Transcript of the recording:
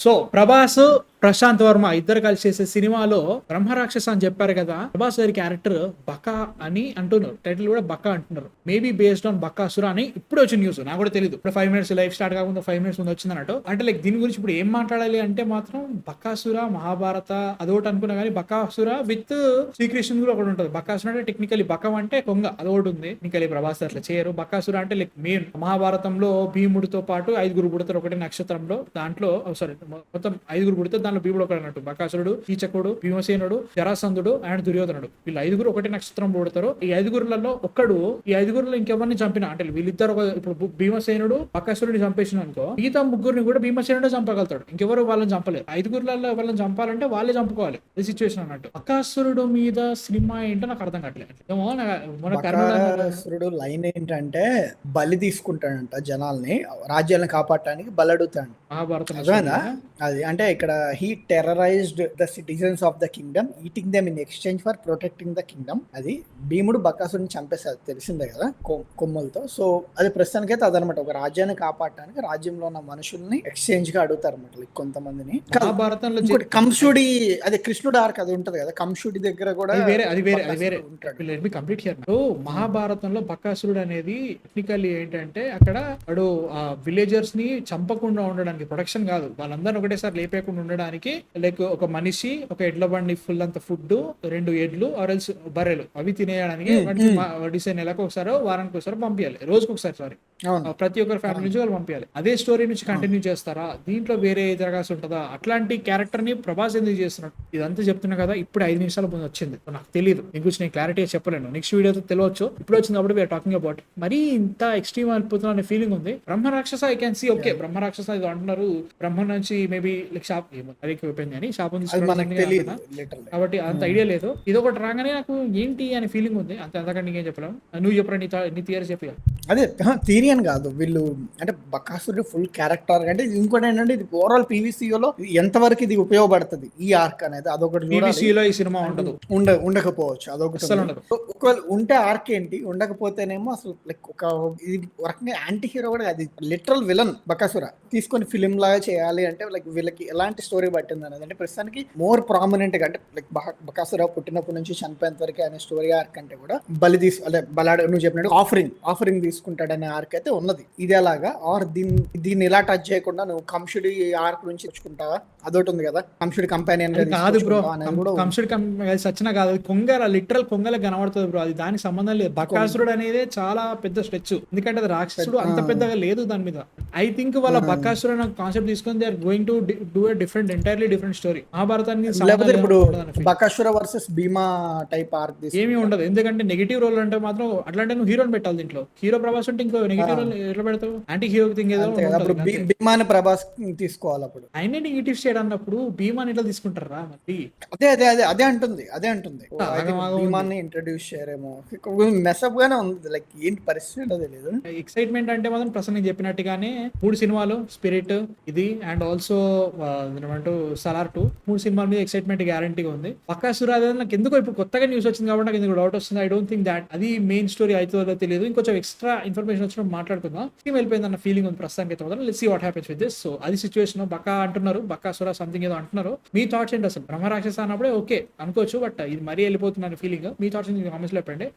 So Prabhas, Prashanth Varma ఇద్దరు కలిసి చేసే సినిమాలో బ్రహ్మరాక్షస అని చెప్పారు కదా. ప్రభాస్ గారి క్యారెక్టర్ బకా అని అంటున్నారు, టైటిల్ కూడా బకా అంటున్నారు. మేబీ బేస్డ్ ఆన్ బకాసుర అని ఇప్పుడు వచ్చిన న్యూస్, నాకు కూడా తెలియదు. ఇప్పుడు 5 minutes లైఫ్ స్టార్ట్ కాకుండా 5 minutes ముందు వచ్చింది అన్నట్టు. అంటే లైక్ దీని గురించి ఇప్పుడు ఏం మాట్లాడాలి అంటే మాత్రం బకాసుర మహాభారత అదొకటి అనుకున్నా కానీ బకాసుర విత్ శ్రీకృష్ణుడు కూడా ఒకటి ఉంటుంది. బకాసుర అంటే టెక్నికలీ బకం అంటే కొంగ, అదొకటి ఉంది. టెక్నికలీ ప్రభాస్ అట్లా చేయరు. బకాసుర అంటే లైక్ మెయిన్ మహాభారతంలో భీముడితో పాటు 5 పుడతారు ఒకటి నక్షత్రంలో. దాంట్లో సారీ మొత్తం 5 పుడతారు, దాంట్లో భీముడు ఒకటి అన్నట్టు. బకాసురుడు, కీచకుడు, భీమసేనుడు, జరాసంధుడు అండ్ దుర్యోధనుడు, వీళ్ళు 5 ఒకటి నక్షత్రం పుడతారు. ఈ 5 ఒక్కడు ఈ 5 ఇంకెవరిని చంపిన అంటే వీళ్ళిద్దరు ఇప్పుడు భీమసేనుడు బకాసురుడిని చంపేసిన అనుకో, మిగతా 3 కూడా భీమసేనుడే చంపగలుగుతాడు. ఇంకెవరు వాళ్ళని చంపలేరు. 5 ఎవరిని చంపాలంటే వాళ్ళే చంపుకోవాలి. ఈ సిచ్యువేషన్ అన్నట్టు. బకాసురుడు మీద సినిమా ఏంటో నాకు అర్థం కావట్లేదు. ఏమో మన బకాసురుడు లైన్ ఏంటంటే బలి తీసుకుంటాడంట జనాల్ని, రాజ్యాలను కాపాడటానికి బలి అడుగుతాడు. మహాభారతం అది అంటే ఇక్కడ he terrorized the citizens of the kingdom eating them in exchange for protecting the kingdom. అది భీముడు బకాసురుని చంపేశారు, తెలిసిందే కదా, కొమ్మలతో. సో అది ప్రస్తుతానికి అయితే అదనమాట, ఒక రాజ్యాన్ని కాపాడటానికి రాజ్యంలో ఉన్న మనుషుల్ని ఎక్స్చేంజ్ గా అడుగుతారు అనమాట కొంతమందిని. మహాభారతంలో కంసుడి, అదే కృష్ణుడు ఆర్క్ అది ఉంటది కదా, కంసుడి దగ్గర కూడా కంప్లీట్ చేయాలి. మహాభారతంలో బకాసురుడు అనేది టెక్నికల్లీ ఏంటంటే అక్కడ వాడు విలేజర్స్ ని చంపకుండా ఉండడానికి, ప్రొటెక్షన్ కాదు, వాళ్ళందరూ ఒకటేసారి లేపేయకుండా ఉండడానికి, లైక్ ఒక మనిషి, ఒక ఎడ్ల బండి ఫుల్ అంత ఫుడ్, 2 ఎడ్లు ఆరెల్స్ బర్రెలు అవి తినేయడానికి డిసైన్ నెలకు ఒకసారి, వారానికి ఒకసారి పంపించాలి, రోజుకి ఒకసారి సారీ, ప్రతి ఒక్కరి ఫ్యామిలీ నుంచి వాళ్ళు పంపించాలి. అదే స్టోరీ నుంచి కంటిన్యూ చేస్తారా, దీంట్లో వేరే జరగాల్సి ఉంటుందా, అట్లాంటి క్యారెక్టర్ ని ప్రభాస్ ఎందుకు చేస్తున్నాడు ఇదంతా చెప్తున్నా కదా. ఇప్పుడు 5 నిమిషాల ముందు వచ్చింది, నాకు తెలియదు, దీని గురించి నేను క్లారిటీ చెప్పలేను. నెక్స్ట్ వీడియోతో తెలియవచ్చు. ఇప్పుడు వచ్చింది కాబట్టి వీఆర్ టాకింగ్ అబౌట్. మరీ ఇంత ఎక్స్ట్రీమ్ అయిపోతున్నా అనే ఫీలింగ్ ఉంది. బ్రహ్మరాక్షస ఐ క్యాన్ సీ, ఓకే బ్రహ్మరాక్షస ఇది అంటున్నారు, బ్రహ్మ నుంచి మేబీ లైక్ షాప్ అయిపోయింది అని శాపం కాబట్టి అంత ఐడియా లేదు. ఇది ఒకటి రాగానే నాకు ఏంటి అనే ఫీలింగ్ ఉంది, అంత అంతకంటే నీకేం చెప్పలేము. నువ్వు చెప్పరా, నీ థియరీ చెప్పి. అదే థియరీ అని కాదు, వీళ్ళు అంటే బకాసురుడు ఫుల్ క్యారెక్టర్ అంటే ఇంకోటి ఏంటంటే ఇది ఓవరాల్ పీవీసీలో ఎంతవరకు ఇది ఉపయోగపడుతుంది ఈ ఆర్క్ అనేది, అదొకటి. పీవీసీలో ఈ సినిమా ఉండకపోవచ్చు, అదొకటి. ఒకవేళ ఉంటే ఆర్క్ ఏంటి, ఉండకపోతేనేమో అసలు లైక్ ఒక ఇది రకంగా యాంటీ హీరో కూడా, అది లిటరల్ విలన్ బకాసుర తీసుకొని ఫిలిం లాగా చేయాలి అంటే లైక్ వీళ్ళకి ఎలాంటి స్టోరీ పట్టింది అనేది. అంటే ప్రస్తుతానికి మోర్ ప్రామినెంట్ గా అంటే లైక్ బకాసుర పుట్టినప్పటి నుంచి చనిపోయేంత వరకు అనే స్టోరీ ఆర్క్ అంటే కూడా అంటే బలాడ నువ్వు చెప్పినట్టు ఆఫరింగ్ తీసుకుంటాడనే ఆర్క్ అయితే ఉన్నది. ఇది ఎలాగా ఆర్ దీన్ని ఇలా టచ్ చేయకుండా నువ్వు కంసుడి ఆర్క్ నుంచి తెచ్చుకుంటావా, అదొకటి ఉంది కదా, కంసుడి కంపానియన్ కాదు బ్రో, కంసుడి సచిన కాదు, కొంగల లిటరల్ కొంగల కనబడుతుంది బ్రో, అది దానికి సంబంధం లేదు. బకాసురుడు అనేది చాలా పెద్ద స్ట్రెచ్, ఎందుకంటే అది రాక్షసుడు అంత పెద్దగా లేదు దాని మీద. ఐ థింక్ వాళ్ళ బకాసురు కాన్సెప్ట్ తీసుకొని they are going to do a entirely different story. మహాభారతానికి ఇప్పుడు Bakasura versus Bhima type arc ఏమీ ఉండదు, ఎందుకంటే నెగిటివ్ రోల్ అంటే మాత్రం అట్లాంటి నువ్వు హీరోని పెట్టాలి. దీంట్లో హీరో ప్రభాస్ అంటే ఇంకో నెగిటివ్ రోల్ ఎట్లా పెడతావు, యాంటీ హీరో థింగ్ ఏదో భీమాని ప్రభాస్ తీసుకోవాలి. అప్పుడు ఆయన నెగిటివ్ స్టేట్ అన్నప్పుడు భీమాని ఎట్లా తీసుకుంటారా మరి? అదే అంటుంది భీమాన్ని ఇంట్రడ్యూస్ చేయరేమో, మెసప్ గానే ఉంది, లైక్ ఏంటి పరిస్థితి తెలియదు. ఎక్సైట్మెంట్ అంటే మాత్రం ప్రసన్న చెప్పినట్టుగానే 3 సినిమాలు స్పిరిట్ ఇది అండ్ ఆల్సో సలార్ 2 3 సినిమాల మీద ఎక్సైట్మెంట్ గ్యారంటీగా ఉంది. బకాసుర నాకు ఎందుకో ఇప్పుడు కొత్తగా న్యూస్ వచ్చింది కాబట్టి నాకు ఎందుకు డౌట్ వస్తుంది. ఐ డోంట్ థింక్ దాట్ అది మెయిన్ స్టోరీ అవుతుందో తెలియదు. ఇంకొంచెం ఎక్స్ట్రా ఇన్ఫర్మేషన్ వచ్చినప్పుడు మాట్లాడుకుందాం. వెళ్ళిపోయింది అన్న ఫీలింగ్ ఉంది ప్రస్తుతానికి అయితే మాత్రం. Let's see what happens with this. So అది సిచ్యువేషన్. బకా అంటున్నారు, బకాసుర సంథింగ్ ఏదో అంటున్నారు. మీ థాట్స్ ఏంటి అసలు? బ్రహ్మరాక్షస అన్నప్పుడే ఓకే అనుకోవచ్చు, బట్ ఇది మరీ వెళ్ళిపోతున్న ఫీలింగ్. మీ థాట్స్ కామెంట్స్ లో చెప్పండి.